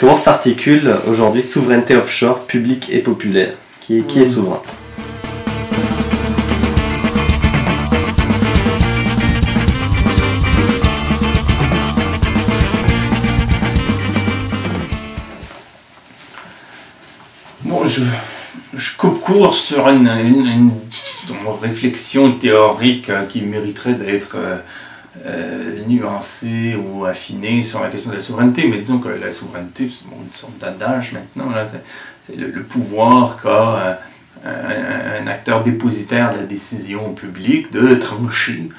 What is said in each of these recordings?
Comment s'articule aujourd'hui souveraineté offshore, publique et populaire? Qui est souverain? Bon, je coupe court sur une réflexion théorique qui mériterait d'être nuancée ou affinée sur la question de la souveraineté, mais disons que la souveraineté, c'est une sorte d'adage maintenant, c'est le pouvoir qu'a un acteur dépositaire de la décision publique de trancher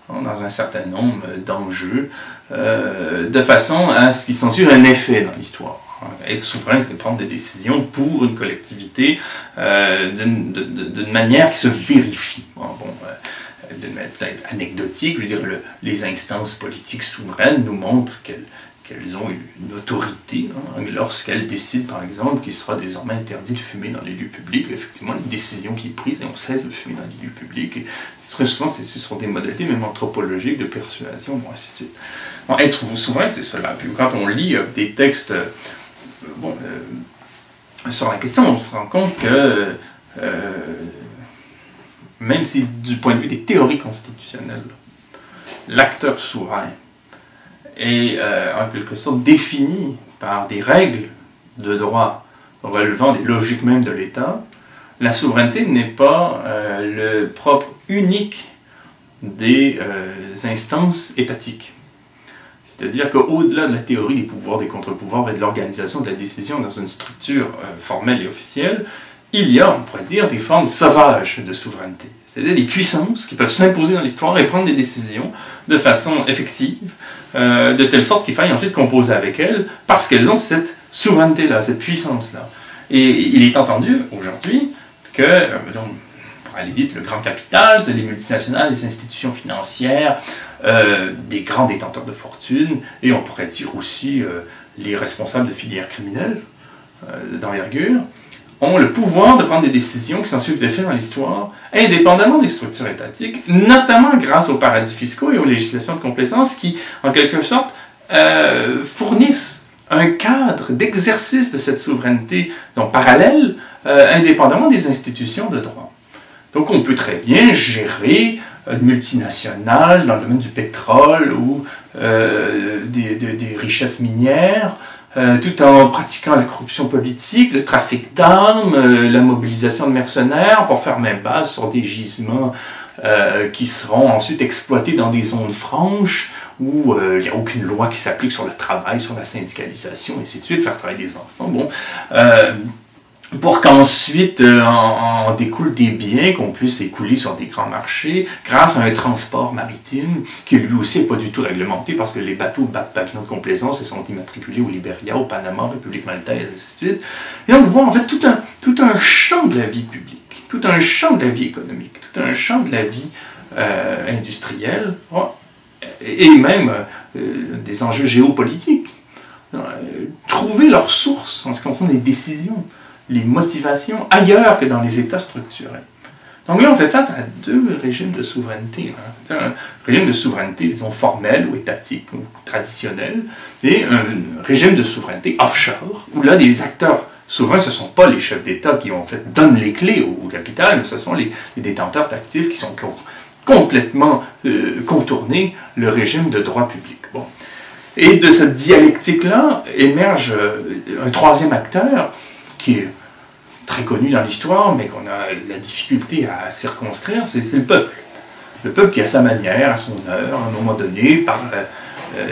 dans un certain nombre d'enjeux, de façon à ce qu'il s'ensuit un effet dans l'histoire. Être souverain, c'est prendre des décisions pour une collectivité d'une manière qui se vérifie. Peut-être anecdotique, je veux dire, les instances politiques souveraines nous montrent qu'elles ont une autorité lorsqu'elles décident, par exemple, qu'il sera désormais interdit de fumer dans les lieux publics. Effectivement, une décision qui est prise et on cesse de fumer dans les lieux publics. Et très souvent, ce sont des modalités même anthropologiques de persuasion, bon, ainsi de suite. Bon, être souverain, c'est cela. Puis quand on lit des textes sur la question, on se rend compte que même si du point de vue des théories constitutionnelles, l'acteur souverain est en quelque sorte défini par des règles de droit relevant des logiques même de l'État, la souveraineté n'est pas le propre unique des instances étatiques. C'est-à-dire qu'au-delà de la théorie des pouvoirs, des contre-pouvoirs et de l'organisation de la décision dans une structure formelle et officielle, il y a, on pourrait dire, des formes sauvages de souveraineté. C'est-à-dire des puissances qui peuvent s'imposer dans l'histoire et prendre des décisions de façon effective, de telle sorte qu'il faille ensuite composer avec elles, parce qu'elles ont cette souveraineté-là, cette puissance-là. Et il est entendu aujourd'hui que, pour aller vite, le grand capital, c'est les multinationales, les institutions financières, des grands détenteurs de fortune, et on pourrait dire aussi les responsables de filières criminelles d'envergure, ont le pouvoir de prendre des décisions qui s'en suivent des faits dans l'histoire, indépendamment des structures étatiques, notamment grâce aux paradis fiscaux et aux législations de complaisance qui, en quelque sorte, fournissent un cadre d'exercice de cette souveraineté parallèle, indépendamment des institutions de droit. Donc on peut très bien gérer une multinationale dans le domaine du pétrole ou des richesses minières, tout en pratiquant la corruption politique, le trafic d'armes, la mobilisation de mercenaires pour faire main basse sur des gisements qui seront ensuite exploités dans des zones franches où il n'y a aucune loi qui s'applique sur le travail, sur la syndicalisation, et ainsi de suite, faire travailler des enfants. Bon, pour qu'ensuite en découlent des biens qu'on puisse écouler sur des grands marchés grâce à un transport maritime qui lui aussi n'est pas du tout réglementé parce que les bateaux battent pavillon de complaisance et sont immatriculés au Liberia, au Panama, en République maltaise, et ainsi de suite. Et donc, on voit en fait tout un champ de la vie publique, tout un champ de la vie économique, tout un champ de la vie industrielle, et même des enjeux géopolitiques. Trouver leur source en ce qui concerne les décisions, les motivations ailleurs que dans les États structurés. Donc là, on fait face à deux régimes de souveraineté. C'est un régime de souveraineté, disons, formel ou étatique ou traditionnel, et un régime de souveraineté offshore, où là, les acteurs souverains, ce ne sont pas les chefs d'État qui, en fait, donnent les clés au capital, mais ce sont les détenteurs d'actifs qui sont complètement contournés le régime de droit public. Bon. Et de cette dialectique-là émerge un troisième acteur qui est très connu dans l'histoire, mais qu'on a la difficulté à circonscrire, c'est le peuple. Le peuple qui, à sa manière, à son heure, à un moment donné, par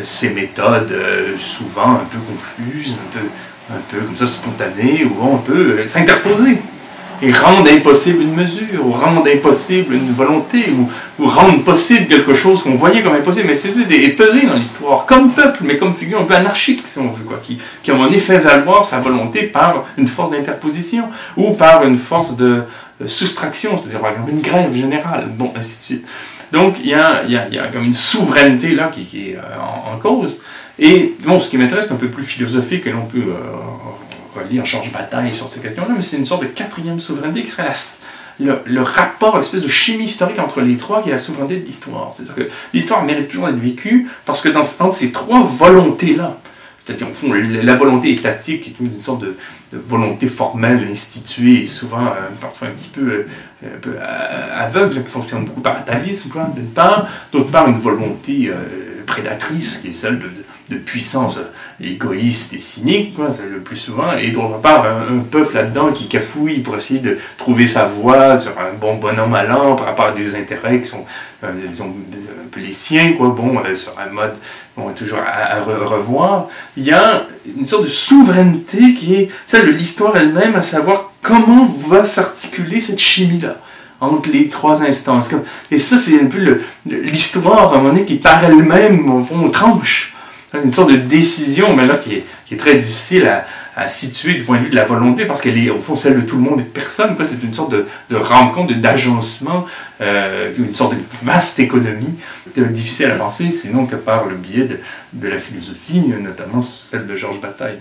ses méthodes souvent un peu confuses, un peu comme ça spontanées, où on peut s'interposer et rendre impossible une mesure, ou rendre impossible une volonté, ou rendre possible quelque chose qu'on voyait comme impossible, mais c'est peser dans l'histoire, comme peuple, mais comme figure un peu anarchique, si on veut, quoi, qui à un moment donné fait valoir sa volonté par une force d'interposition, ou par une force de soustraction, c'est-à-dire par exemple une grève générale, bon, ainsi de suite. Donc il y a comme une souveraineté là qui est en cause, et bon, ce qui m'intéresse, c'est un peu plus philosophique, et l'on peut relire Georges Bataille sur ces questions-là, mais c'est une sorte de quatrième souveraineté qui serait le rapport, l'espèce de chimie historique entre les trois qui est la souveraineté de l'histoire. C'est-à-dire que l'histoire mérite toujours d'être vécue parce que entre ces trois volontés-là, c'est-à-dire au fond la volonté étatique est une sorte de volonté formelle, instituée, et souvent parfois un petit peu aveugle, qui fonctionne beaucoup par atavisme, d'une part, d'autre part une volonté prédatrice qui est celle de puissance égoïste et cynique, c'est le plus souvent, et d'autre part un peuple là-dedans qui cafouille pour essayer de trouver sa voie sur un bonhomme allant par rapport à des intérêts qui sont disons, un peu les siens, sur un mode toujours à revoir. Il y a une sorte de souveraineté qui est celle de l'histoire elle-même, à savoir comment va s'articuler cette chimie-là entre les trois instances. Et ça, c'est un peu l'histoire, à un moment donné, qui par elle-même, au fond, tranche. Une sorte de décision, mais là, qui est très difficile à situer du point de vue de la volonté, parce qu'elle est, au fond, celle de tout le monde et de personne. C'est une sorte de rencontre, d'agencement, une sorte de vaste économie, difficile à penser, sinon que par le biais de la philosophie, notamment celle de Georges Bataille.